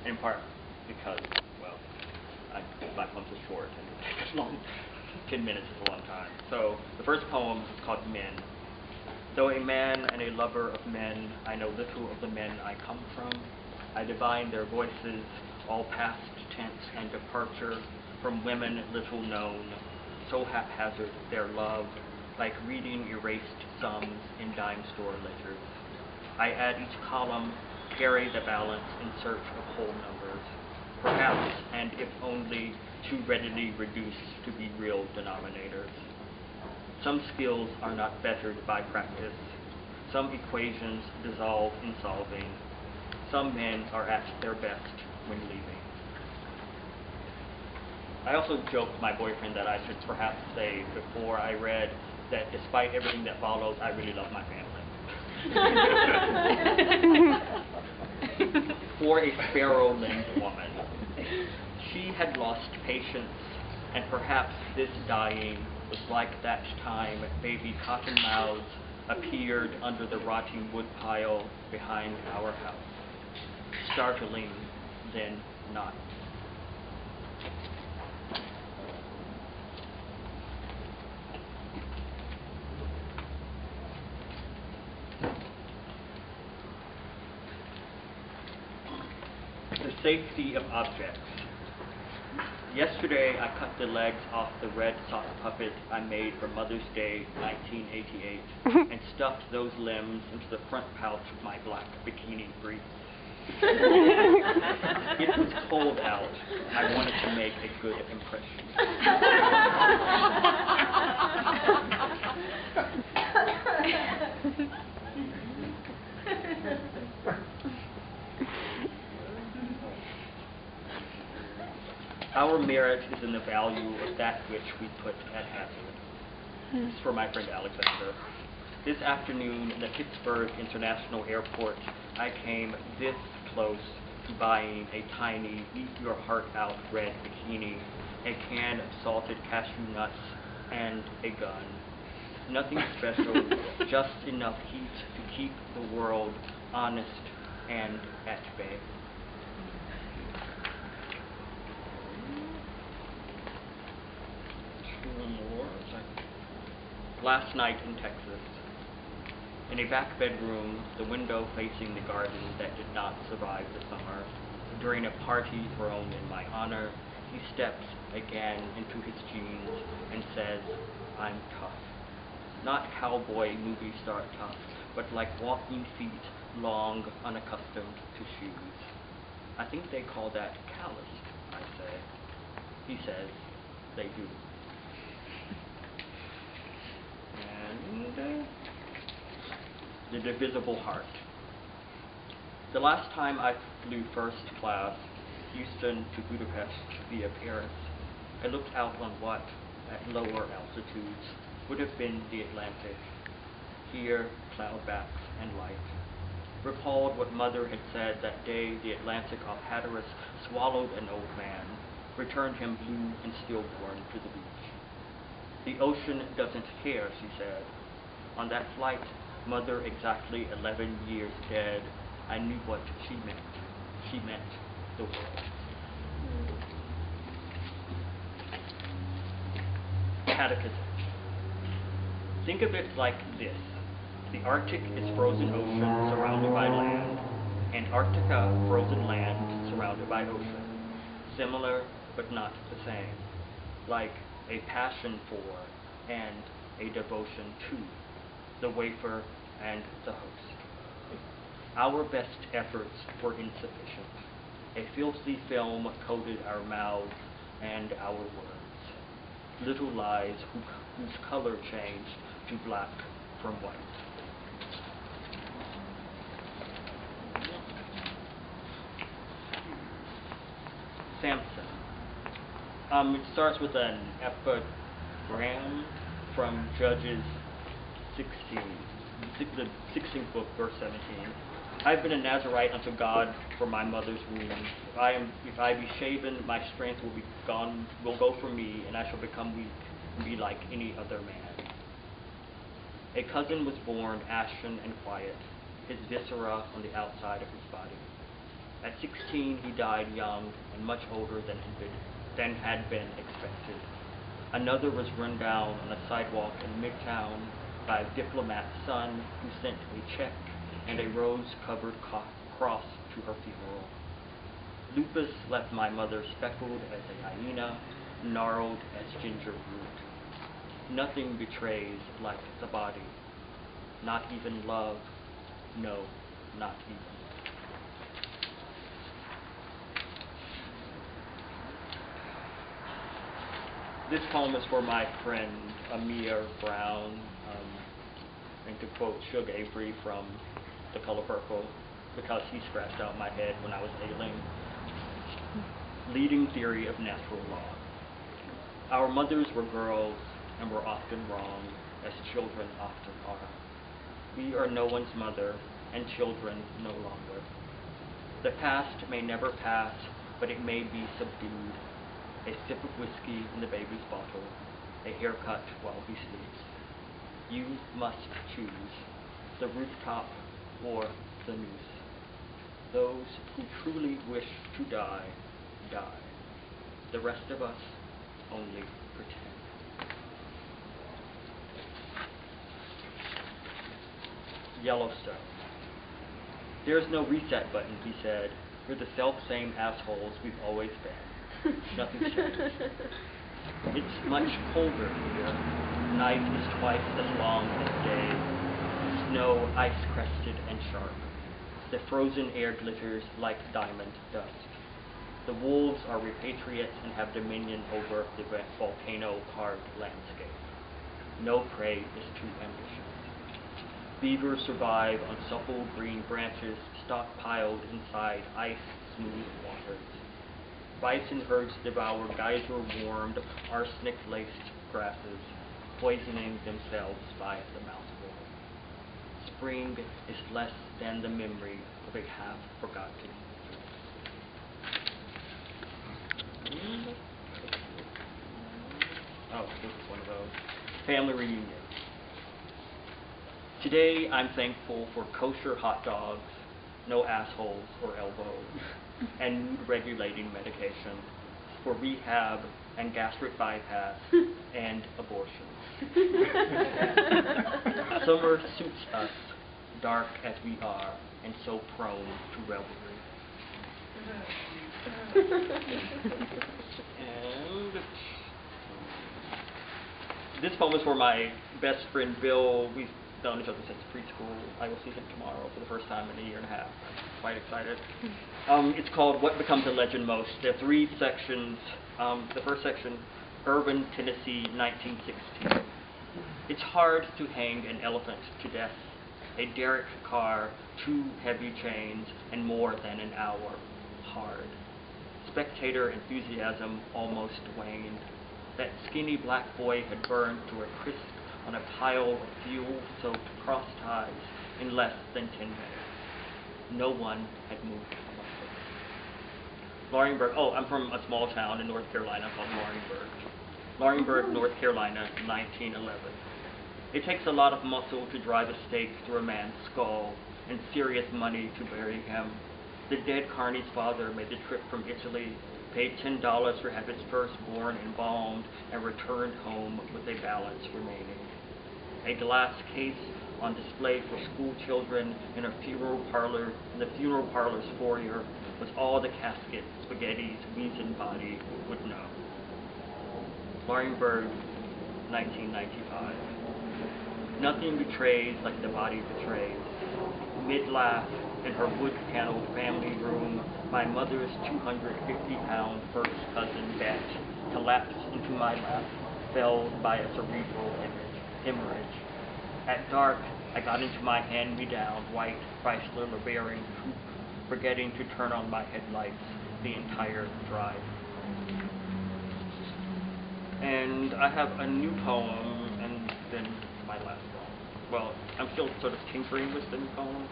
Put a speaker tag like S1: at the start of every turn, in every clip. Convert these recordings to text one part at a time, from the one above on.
S1: in part because, well, my poems are short and it's long. 10 minutes is a long time. So the first poem is called Men. Though a man and a lover of men, I know little of the men I come from. I divine their voices, all past tense and departure, from women little known, so haphazard their love, like reading erased sums in dime store ledgers. I add each column, carry the balance in search of whole numbers, perhaps, and if only, too readily reduced to be real denominators. Some skills are not bettered by practice. Some equations dissolve in solving. Some men are at their best when leaving. I also joked my boyfriend that I should perhaps say before I read that despite everything that follows, I really love my family. For a sparrow-limbed woman, she had lost patience, and perhaps this dying was like that time baby cottonmouths appeared under the rotting woodpile behind our house. Startling, then not. The safety of objects. Yesterday, I cut the legs off the red sock puppet I made for Mother's Day 1988 and stuffed those limbs into the front pouch of my black bikini briefs. It was cold out. I wanted to make a good impression. Our merit is in the value of that which we put at hazard. This is for my friend Alexander. This afternoon in the Pittsburgh International Airport, I came this close to buying a tiny, eat-your-heart-out red bikini, a can of salted cashew nuts, and a gun. Nothing special, just enough heat to keep the world honest and at bay. Last night in Texas. In a back bedroom, the window facing the garden that did not survive the summer, during a party thrown in my honor, he steps again into his jeans and says, "I'm tough." Not cowboy movie star tough, but like walking feet, long, unaccustomed to shoes. I think they call that calloused, I say. He says, they do. And the divisible heart. The last time I flew first class, Houston to Budapest via Paris, I looked out on what, at lower altitudes, would have been the Atlantic. Here, cloudbacks and light. Recalled what Mother had said that day the Atlantic off Hatteras swallowed an old man, returned him blue and stillborn to the beach. The ocean doesn't care, she said. On that flight, Mother exactly 11 years dead, I knew what she meant. She meant the world. Catechism. Think of it like this. The Arctic is frozen ocean surrounded by land, Antarctica frozen land surrounded by ocean. Similar, but not the same. Like a passion for and a devotion to the wafer and the host. Our best efforts were insufficient. A filthy film coated our mouths and our words. Little lies whose color changed to black from white. Samson. It starts with an epigram from Judges 16, the 16th book, verse 17. I've been a Nazarite unto God for my mother's womb. If I be shaven, my strength will go from me, and I shall become weak and be like any other man. A cousin was born, ashen and quiet, his viscera on the outside of his body. At 16, he died young and much older than had been expected. Another was run down on a sidewalk in Midtown by a diplomat's son who sent a check and a rose-covered cross to her funeral. Lupus left my mother speckled as a hyena, gnarled as ginger root. Nothing betrays like the body. Not even love. No, not even. This poem is for my friend Amir Brown, and to quote Suge Avery from The Color Purple, because he scratched out my head when I was ailing. Leading theory of natural law. Our mothers were girls and were often wrong, as children often are. We are no one's mother, and children no longer. The past may never pass, but it may be subdued. A sip of whiskey in the baby's bottle, a haircut while he sleeps. You must choose the rooftop or the noose. Those who truly wish to die, die. The rest of us only pretend. Yellowstone. There's no reset button, he said. We're the self-same assholes we've always been. Nothing's changed. It's much colder here. Night is twice as long as day. Snow ice-crested and sharp. The frozen air glitters like diamond dust. The wolves are repatriates and have dominion over the volcano-carved landscape. No prey is too ambitious. Beavers survive on supple green branches stockpiled inside ice-smooth waters. Bison herds devour geyser-warmed, arsenic-laced grasses, poisoning themselves by the mouthful. Spring is less than the memory of a half-forgotten youth. Oh, this is one of those. Family reunion. Today, I'm thankful for kosher hot dogs, no assholes or elbows, and mood-regulating medication for rehab and gastric bypass and abortion. Summer suits us, dark as we are, and so prone to revelry. And this poem is for my best friend Bill. We've known each other since preschool. I will see him tomorrow for the first time in a year and a half. I'm quite excited. It's called What Becomes a Legend Most. There are 3 sections. The first section, Urban Tennessee, 1916. It's hard to hang an elephant to death. A derrick car, 2 heavy chains, and more than an hour. Hard. Spectator enthusiasm almost waned. That skinny black boy had burned to a crisp on a pile of fuel-soaked cross ties in less than 10 minutes. No one had moved a muscle. Laurinburg, I'm from a small town in North Carolina called Laurinburg. Laurinburg, North Carolina, 1911. It takes a lot of muscle to drive a stake through a man's skull and serious money to bury him. The dead Carney's father made the trip from Italy, paid $10 for having his firstborn embalmed, and returned home with a balance remaining. A glass case on display for school children in the funeral parlor's foyer was all the casket Spaghetti's weazened body would know. Laurinburg, 1995. Nothing betrays like the body betrays. Mid-laugh, in her wood-paneled family room, my mother's 250-pound first cousin, Bet, collapsed into my lap, felled by a cerebral hemorrhage. At dark, I got into my hand-me-down white Chrysler LeBaron coupe, forgetting to turn on my headlights the entire drive. And I have a new poem, and then my last poem. Well, I'm still sort of tinkering with the new poem.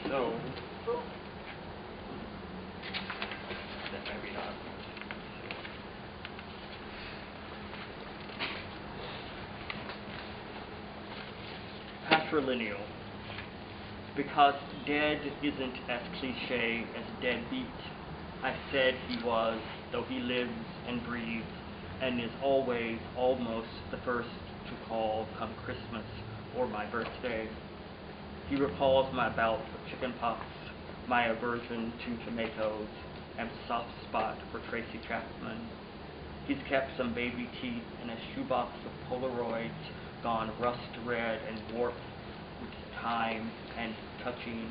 S1: So, then maybe not. Patrilineal. Because dead isn't as cliche as deadbeat. I said he was, though he lives and breathes, and is always almost the first to call come Christmas or my birthday. He recalls my bout of chickenpox, my aversion to tomatoes, and soft spot for Tracy Chapman. He's kept some baby teeth in a shoebox of Polaroids gone rust red and warped with time and touching.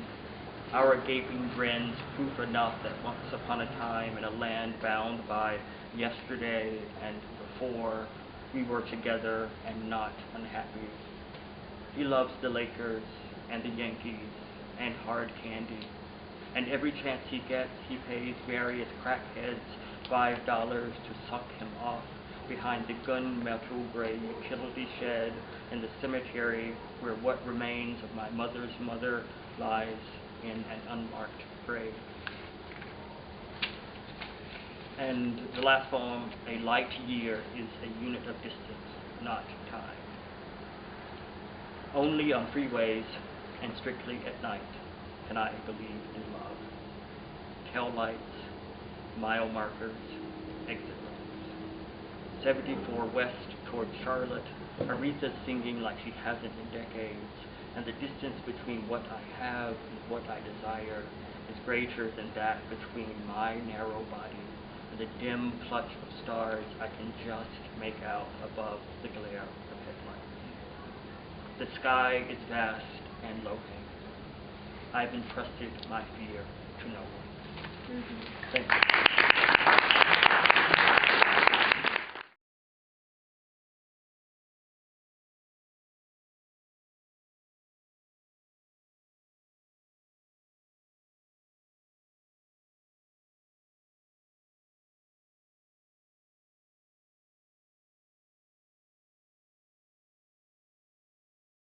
S1: Our gaping grins proof enough that once upon a time in a land bound by yesterday and before, we were together and not unhappy. He loves the Lakers and the Yankees and hard candy, and every chance he gets, he pays various crackheads $5 to suck him off behind the gunmetal gray utility shed in the cemetery where what remains of my mother's mother lies in an unmarked grave. And the last poem, a light year is a unit of distance, not time. Only on freeways and strictly at night can I believe in love. Tail lights, mile markers, exit roads. 74 west toward Charlotte, Aretha's singing like she hasn't in decades, and the distance between what I have and what I desire is greater than that between my narrow body and the dim clutch of stars I can just make out above the glare of headlights. The sky is vast and low-hanging. I've entrusted my fear to no one. Thank you.